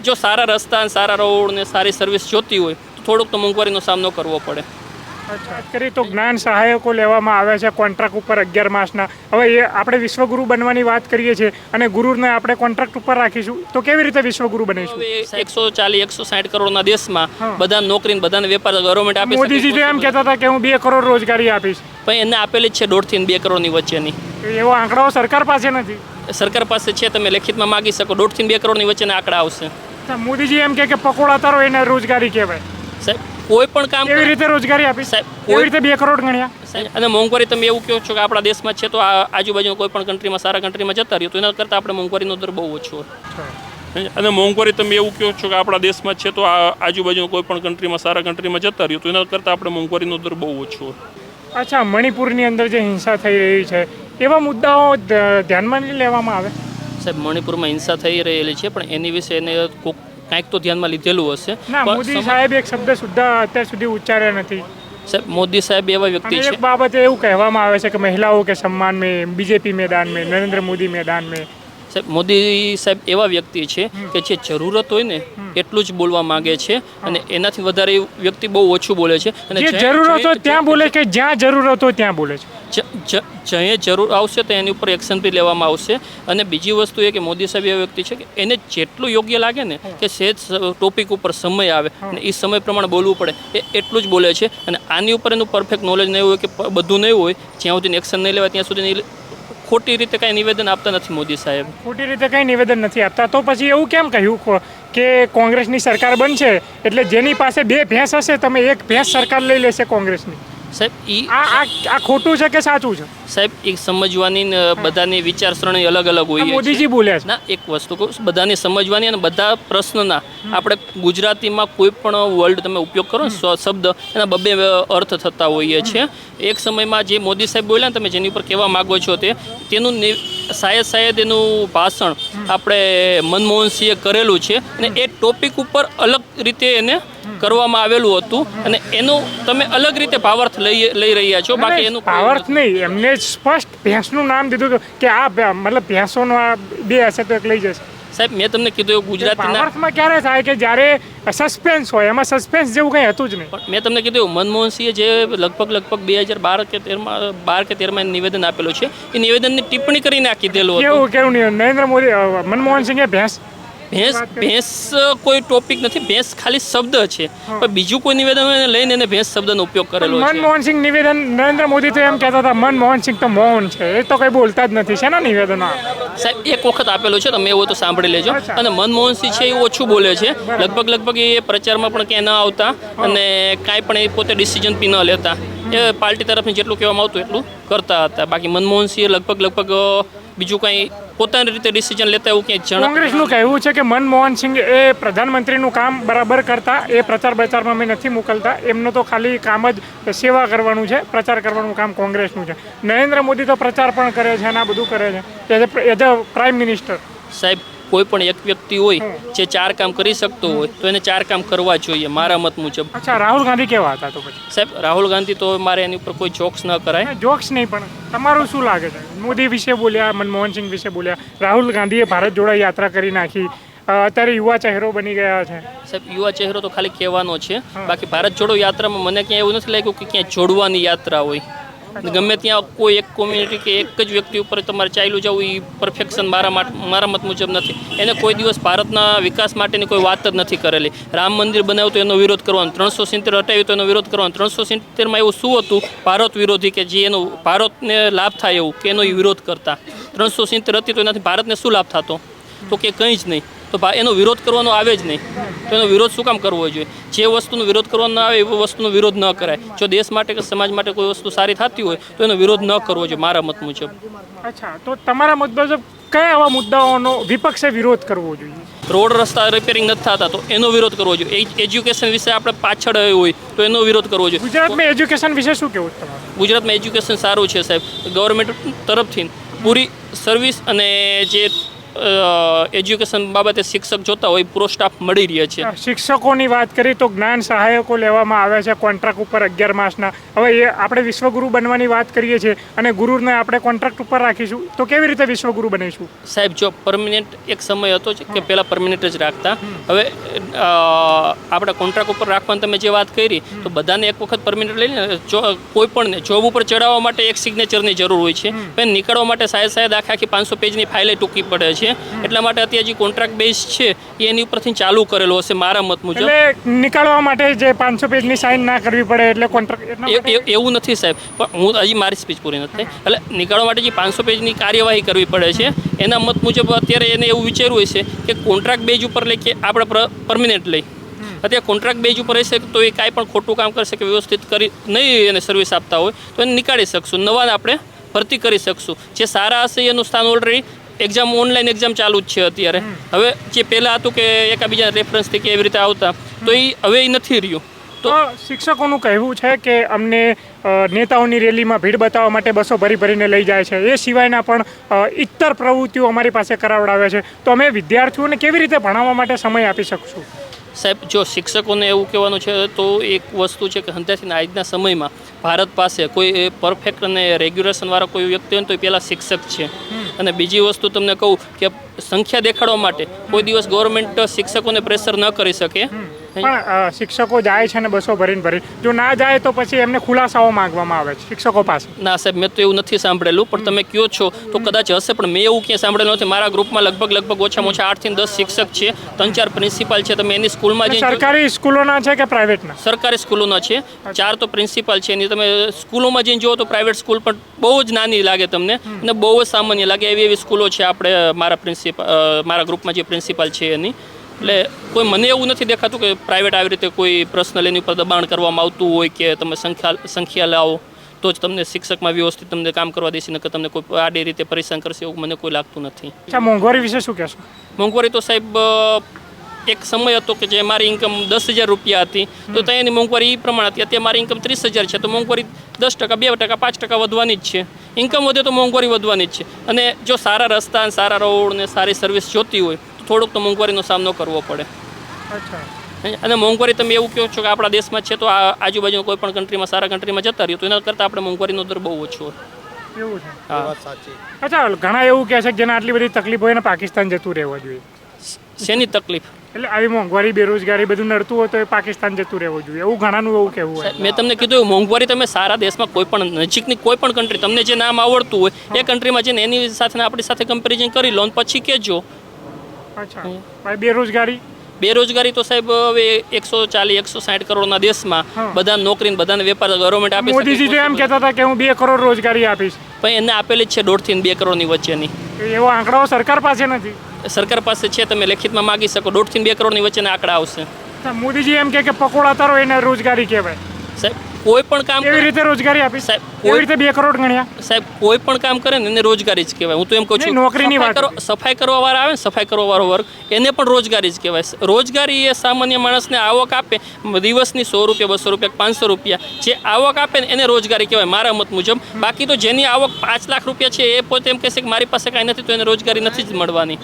જો સારા રસ્તા સારા રોડ ને સારી સર્વિસ જોતી હોય તો થોડોક તો મોંઘવારીનો સામનો કરવો પડે. વાત કરીએ તો જ્ઞાન સહાયકો લેવામાં આવે છે કોન્ટ્રાક્ટ ઉપર 11 માસના. હવે એ આપણે વિશ્વગુરુ બનવાની વાત કરીએ છીએ અને ગુરુને આપણે કોન્ટ્રાક્ટ ઉપર રાખીશું તો કેવી રીતે વિશ્વગુરુ બનીશું? હવે 140-160 કરોડના દેશમાં બધા નોકરી બધાને વેપાર ગવર્મેન્ટ આપે. મોદીજી તો એમ કહેતા હતા કે હું 2 કરોડ રોજગારી આપીશ, પણ એને આપેલી જ છે 1.5 થી 2 કરોડની વચ્ચેની. એવો આંકડાઓ સરકાર પાસે નથી. સરકાર પાસે છે, તમે લેખિતમાં માગી શકો. 1.5 થી 2 કરોડની વચ્ચેના આંકડા આવશે. મોદીજી એમ કે પકોડા તારો એને રોજગારી કહેવાય. સાહેબ કોઈ પણ કામ કેવી રીતે રોજગારી આપી? સાહેબ કેવી રીતે 2 કરોડ ગણ્યા? અને મોંઘવારી તમે એવું કહો છો કે આપણા દેશમાં છે તો આજુબાજુના કોઈ પણ કન્ટ્રીમાં સારા કન્ટ્રીમાં જતા રહ્યો તો એના કરતાં આપણે મોંઘવારીનો દર બહુ ઓછો. અને મોંઘવારી તમે એવું કહો છો કે આપણા દેશમાં છે તો આજુબાજુના કોઈ પણ કન્ટ્રીમાં સારા કન્ટ્રીમાં જતા રહ્યો તો એના કરતાં આપણે મોંઘવારીનો દર બહુ ઓછો. અચ્છા, મણિપુરની અંદર જે હિંસા થઈ રહી છે એવા મુદ્દાઓ ધ્યાનમાં નહીં લેવામાં આવે? સાહેબ મણિપુરમાં હિંસા થઈ રહેલી છે પણ એની વિશે એને કાંઈક તો ધ્યાનમાં લીધેલું હશે. ના, મોદી સાહેબ એક શબ્દ સુદ્ધા અત્યાર સુધી ઉચ્ચાર્યા નથી. સાહેબ મોદી સાહેબ એવા વ્યક્તિ છે. એક બાબતે એવું કહેવામાં આવે છે કે મહિલાઓ કે સન્માન મેં બીજેપી मैदान में, નરેન્દ્ર મોદી मैदान में. સાહેબ મોદી સાહેબ એવા વ્યક્તિ છે કે જે જરૂરત હોય ને એટલું જ બોલવા માંગે છે અને એનાથી વધારે વ્યક્તિ બહુ ઓછું બોલે છે. અને જે જરૂરત હોય ત્યાં બોલે કે જ્યાં જરૂરત હોય ત્યાં બોલે છે. જ્યાં જરૂર આવશે તો એની ઉપર એક્શન બી લેવામાં આવશે. અને બીજી વસ્તુ એ કે મોદી સાહેબ એવા વ્યક્તિ છે કે એને જેટલું યોગ્ય લાગે ને કે સેજ ટોપિક ઉપર સમય આવે અને એ સમય પ્રમાણે બોલવું પડે એ એટલું જ બોલે છે. અને આની ઉપર એનું પરફેક્ટ નોલેજ નહીં હોય કે બધું નહીં હોય, જ્યાં સુધી એક્શન નહીં લેવાય ત્યાં સુધી ખોટી રીતે કાંઈ નિવેદન આપતા નથી મોદી સાહેબ. ખોટી રીતે કંઈ નિવેદન નથી આપતા તો પછી એવું કેમ કહ્યું કે કોંગ્રેસની સરકાર બનશે એટલે જેની પાસે 2 ભેંસ હશે તમે 1 ભેંસ સરકાર લઈ લેશે કોંગ્રેસની? સાહેબ આ ખોટું છે કે સાચું છે? સાહેબ એક સમજવાની ને બધાની વિચારસરણી અલગ અલગ હોય. મોદીજી બોલ્યા છે. ના, એક વસ્તુ કહું, બધાની સમજવાની અને બધા પ્રશ્નના આપણે ગુજરાતીમાં કોઈ પણ વર્ડ તમે ઉપયોગ કરો ને શબ્દ એના 2 અર્થ થતા હોઈએ છે. એક સમયમાં જે મોદી સાહેબ બોલ્યા ને તમે જેની ઉપર કહેવા માગો છો તેનું શાયદ એનું ભાષણ આપણે મનમોહનસિંહે કરેલું છે અને એ ટોપિક ઉપર અલગ રીતે એને કરવામાં આવેલું હતું અને એનું તમે અલગ રીતે ભાવાર્થ લઈ રહ્યા છો. બાકી એનું ભાવાર્થ નહીં, એમને સ્પષ્ટ ભેંસનું નામ દીધું કે આ મતલબ ભેંસોનો આ 2 હશે તો એક લઈ જશે. સાહેબ મેં તમને કીધું એવું ગુજરાતીના ભાવાર્થમાં ક્યારે થાય કે જ્યારે સસ્પેન્સ હોય, એમાં સસ્પેન્સ જેવું કંઈ હતું જ નહીં. મેં તમને કીધું મનમોહનસિંહે જે લગભગ 2012 કે 13માં નિવેદન આપેલું છે એ નિવેદનની ટિપ્પણી કરીને આ કીધેલું હતું. કેવું નરેન્દ્ર મોદી મનમોહનસિંહે ભેંસ કોઈ ટોપિક નથી, ભેંસ ખાલી શબ્દ છે પણ બીજું કોઈ નિવેદન લઈને એને ભેંસ શબ્દનો ઉપયોગ કરેલો છે. મનમોહનસિંહ નિવેદન નરેન્દ્ર મોદી તો એમ કહેતા હતા મનમોહનસિંહ તો મૌન છે, એ તો કંઈ બોલતા જ નથી. શેના નિવેદનો? સાહેબ એક વખત આપેલું છે તમે એવું તો સાંભળી લેજો. અને મનમોહનસિંહ છે એ ઓછું બોલે છે, લગભગ એ પ્રચારમાં પણ ક્યાંય ન આવતા અને કાંઈ પણ એ પોતે ડિસિઝન બી ન લેતા. એ પાર્ટી તરફથી જેટલું કહેવામાં આવતું એટલું કરતા હતા. બાકી મનમોહનસિંહે લગભગ બીજું કંઈ પોતાની રીતે ડિસિઝન લેતા એવું ક્યાંય જણાય. કોંગ્રેસનું કહેવું છે કે મનમોહનસિંહ એ પ્રધાનમંત્રીનું કામ બરાબર કરતા, એ પ્રચાર બચારમાં મેં નથી મોકલતા, એમનું તો ખાલી કામ જ સેવા કરવાનું છે, પ્રચાર કરવાનું કામ કોંગ્રેસનું છે. નરેન્દ્ર મોદી તો પ્રચાર પણ કરે છે અને આ બધું કરે છે એઝ અ પ્રાઇમ મિનિસ્ટર. સાહેબ કોઈ પણ એક વ્યક્તિ હોય જે 4 કામ કરી શકતો હોય તો એને 4 કામ કરવા જોઈએ મારા મત મુજબ. અચ્છા, રાહુલ ગાંધી કેવા હતા તો પછી? સાહેબ રાહુલ ગાંધી તો મારે એની ઉપર કોઈ જોક્સ ન કરાય. જોક્સ નહીં, પણ તમારું શું લાગે છે? મોદી વિશે બોલ્યા, મનમોહનસિંહ વિશે બોલ્યા, રાહુલ ગાંધીએ ભારત જોડો યાત્રા કરી નાખી, અત્યારે યુવા ચહેરો બની ગયા છે. સાહેબ યુવા ચહેરો તો ખાલી કહેવાનો છે, બાકી ભારત જોડો યાત્રામાં મને ક્યાંય એવું નથી લાગ્યું કે ક્યાંય જોડવાની યાત્રા હોય. ગમે ત્યાં કોઈ એક કોમ્યુનિટી કે એક જ વ્યક્તિ ઉપર તમારે ચાલ્યું જવું એ પરફેક્શન મારા મત મુજબ નથી. એને કોઈ દિવસ ભારતના વિકાસ માટેની કોઈ વાત જ નથી કરેલી. રામ મંદિર બનાવ્યું તો એનો વિરોધ કરવાનો, 370 હટાવ્યું તો એનો વિરોધ કરવાનો. 370માં એવું શું હતું ભારત વિરોધી કે જે એનો ભારતને લાભ થાય એવું કે એનો વિરોધ કરતા? 370 હતી તો એનાથી ભારતને શું લાભ થતો? તો કે કંઈ જ નહીં. તો એનો વિરોધ કરવાનો આવે જ નહીં. તો એનો વિરોધ શું કામ કરવો જોઈએ? જે વસ્તુનો વિરોધ કરવાનો ના આવે એ વસ્તુનો વિરોધ ન કરાય. જો દેશ માટે કે સમાજ માટે કોઈ વસ્તુ સારી થતી હોય તો એનો વિરોધ ન કરવો જોઈએ મારા મત મુજબ. અચ્છા, તો તમારા મત મુજબ કયા આવા મુદ્દાઓનો વિપક્ષે વિરોધ કરવો જોઈએ? રોડ રસ્તા રિપેરિંગ નથી થતા તો એનો વિરોધ કરવો જોઈએ. એજ્યુકેશન વિશે આપણે પાછળ હોય તો એનો વિરોધ કરવો જોઈએ. ગુજરાતમાં એજ્યુકેશન વિશે શું કહેવું તમારું? ગુજરાતમાં એજ્યુકેશન સારું છે સાહેબ. ગવર્મેન્ટ તરફથી પૂરી સર્વિસ અને જે એજ્યુકેશન બાબતે શિક્ષક જોતા હોય પૂરો સ્ટાફ મળી રહે છે. શિક્ષકોની વાત કરીએ તો જ્ઞાન સહાયકો લેવામાં આવ્યા છે કોન્ટ્રાક્ટ ઉપર 11 માસના. હવે એ આપણે વિશ્વગુરુ બનવાની વાત કરીએ છીએ અને ગુરુને આપણે કોન્ટ્રાક્ટ ઉપર રાખીશું તો કેવી રીતે વિશ્વગુરુ બનીશું? સાહેબ જો પરમિનન્ટ એક સમય હતો કે પહેલાં પરમિનન્ટ જ રાખતા. હવે આપણે કોન્ટ્રાક્ટ ઉપર રાખવાની તમે જે વાત કરી તો બધાને એક વખત પરમિનન્ટ લઈને કોઈ પણ જોબ ઉપર ચડાવવા માટે એક સિગ્નેચરની જરૂર હોય છે. પણ નીકળવા માટે શાયદ આખી 500 પેજની ફાઇલે ટૂંકી પડે છે. એટલા માટે અત્યારે જે કોન્ટ્રાક્ટ બેઝ છે એ એની ઉપરથી ચાલુ કરેલો હશે મારા મત મુજબ. એટલે નીકળવા માટે જે 500 પેજની સાઇન ના કરવી પડે એટલે કોન્ટ્રાક્ટ એવું નથી સાહેબ, પણ હું હજી મારી સ્પીચ પૂરી નથી થઈ. એટલે નીકળવા માટે જે 500 પેજની કાર્યવાહી કરવી પડે છે એના મત મુજબ અત્યારે એને એવું વિચારવું હોય છે કે કોન્ટ્રાક્ટ બેઝ ઉપર લઈ કે આપણે પરમિનન્ટ લઈ. અત્યારે કોન્ટ્રાક્ટ બેઝ ઉપર રહેશે તો એ કાંઈ પણ ખોટું કામ કરશે કે વ્યવસ્થિત કરી નહીં એને સર્વિસ આપતા હોય તો એને નીકાળી શકશું, નવાને આપણે ભરતી કરી શકશું. જે સારા હશે એનું સ્થાન ઓલરેડી એક્ઝામ ઓનલાઈન એક્ઝામ ચાલુ જ છે અત્યારે. હવે જે પહેલાં હતું કે એકાબીજા રેફરન્સથી કે એવી રીતે આવતા તો એ હવે એ નથી રહ્યું. તો શિક્ષકોનું કહેવું છે કે અમને નેતાઓની રેલીમાં ભીડ બતાવવા માટે બસો ભરીને લઈ જાય છે. એ સિવાયના પણ ઇતર પ્રવૃત્તિઓ અમારી પાસે કરાવડાવે છે. તો અમે વિદ્યાર્થીઓને કેવી રીતે ભણાવવા માટે સમય આપી શકશું? સાહેબ જો શિક્ષકોને એવું કહેવાનું છે તો એક વસ્તુ છે કે અત્યારથી આજના સમયમાં ભારત પાસે કોઈ પરફેક્ટ અને રેગ્યુલેશનવાળો કોઈ વ્યક્તિ હોય ને તો એ પહેલાં શિક્ષક છે. અને બીજી વસ્તુ તમને કહું કે સંખ્યા દેખાડવા માટે કોઈ દિવસ ગવર્મેન્ટ શિક્ષકોને પ્રેશર ન કરી શકે. પણ શિક્ષકો જાય છે ને બસો ભરીને જો ના જાય તો પછી એમને ખુલાસાઓ માંગવામાં આવે છે શિક્ષકો પાસે. ના સાહેબ મેં તો એવું નથી સાંભળેલું, પણ તમે કહો છો તો કદાચ હશે, પણ મેં એવું ક્યાંય સાંભળેલું નથી. મારા ગ્રુપમાં લગભગ ઓછામાં ઓછા 8 થી 10 શિક્ષક છે, 3-4 પ્રિન્સિપાલ છે. તમે એની સ્કૂલમાં જઈને સરકારી સ્કૂલોના છે કે પ્રાઇવેટના? સરકારી સ્કૂલોના છે, 4 તો પ્રિન્સિપાલ છે. એની તમે સ્કૂલોમાં જઈને જુઓ તો પ્રાઇવેટ સ્કૂલ પણ બહુ જ નાની લાગે તમને અને બહુ જ સામાન્ય લાગે એવી સ્કૂલો છે. આપણે મારા ગ્રુપમાં જે પ્રિન્સિપાલ છે એની એટલે કોઈ મને એવું નથી દેખાતું કે પ્રાઇવેટ આવી રીતે કોઈ પર્સનલ એની ઉપર દબાણ કરવામાં આવતું હોય કે તમે સંખ્યા લાવો તો જ તમને શિક્ષકમાં વ્યવસ્થિત તમને કામ કરવા દેશે, નકર તમને કોઈ આડી રીતે પરેશાન કરશે એવું મને કોઈ લાગતું નથી. અચ્છા, મોંઘવારી વિશે શું કહેશો? મોંઘવારી તો સાહેબ એક સમય હતો કે જે મારી ઇન્કમ 10,000 રૂપિયા હતી તો ત્યાં એની મોંઘવારી એ પ્રમાણે હતી. અત્યારે મારી ઇન્કમ 30,000 છે તો મોંઘવારી 10%, 2%, 5% વધવાની જ છે. ઇન્કમ વધે તો મોંઘવારી વધવાની જ છે. અને જો સારા રસ્તા, સારા રોડ ને સારી સર્વિસ જોતી હોય તો થોડોક તો મોંઘવારીનો સામનો કરવો પડે. અને મોંઘવારી તમે એવું કહો છો કે આપણા દેશમાં છે તો આજુબાજુ કોઈ પણ કન્ટ્રીમાં સારા કન્ટ્રીમાં જતા રહ્યો તો એના કરતાં આપણે મોંઘવારીનો દર બહુ ઓછો હોય. એવું છે? હા સાચી. અચ્છા, ઘણા એવું કહે છે કે જેને આટલી બધી તકલીફ હોય ને પાકિસ્તાન જતું રહેવું જોઈએ. શેની તકલીફ? એટલે આવી મોંઘવારી, બેરોજગારી બધું નડતું હોય તો એ પાકિસ્તાન જતું રહેવું જોઈએ એવું ઘણાનું એવું કહેવું હોય. મેં તમને કીધું મોંઘવારી તમે સારા દેશમાં કોઈ પણ નજીકની કોઈ પણ કન્ટ્રી તમને જે નામ આવડતું હોય એ કન્ટ્રીમાં જઈને એની સાથે આપણી સાથે કમ્પેરિઝન કરી લો પછી કહેજો. અચ્છા, બેરોજગારી તો સાહેબ હવે 140-160 કરોડના દેશમાં બધા નોકરી બધાને વેપાર ગવર્મેન્ટ આપે. મોદીજી તો એમ કહેતા હતા કે હું 2 કરોડ રોજગારી આપીશ, પણ એને આપેલી જ છે 1.5 થી 2 કરોડની વચ્ચેની. એવો આંકડાઓ સરકાર પાસે નથી. સરકાર પાસે છે, તમે લેખિતમાં માગી શકો. 1.5 થી 2 કરોડની વચ્ચેના આંકડા આવશે. મોદીજી એમ કે પકોડા તરો એને રોજગારી કહેવાય. સાહેબ કોઈ પણ કામ કેવી રીતે રોજગારી આપી? સાહેબ કેવી રીતે 2 કરોડ ગણ્યા? સાહેબ કોઈ પણ કામ કરે ને એને રોજગારી જ કહેવાય. હું તો એમ કહું છું નોકરીની વાત કરો. સફાઈ કરવા વાળા આવે ને, સફાઈ કરવા વાળો વર્ગ એને પણ રોજગારી જ કહેવાય. રોજગારી એ સામાન્ય માણસને આવક આપે દિવસની 100 રૂપિયા, 200 રૂપિયા, 500 રૂપિયા જે આવક આપે ને એને રોજગારી કહેવાય મારા મત મુજબ. બાકી તો જેની આવક 5 લાખ રૂપિયા છે એ પોતે એમ કહેશે કે મારી પાસે કાંઈ નથી તો એને રોજગારી નથી જ મળવાની.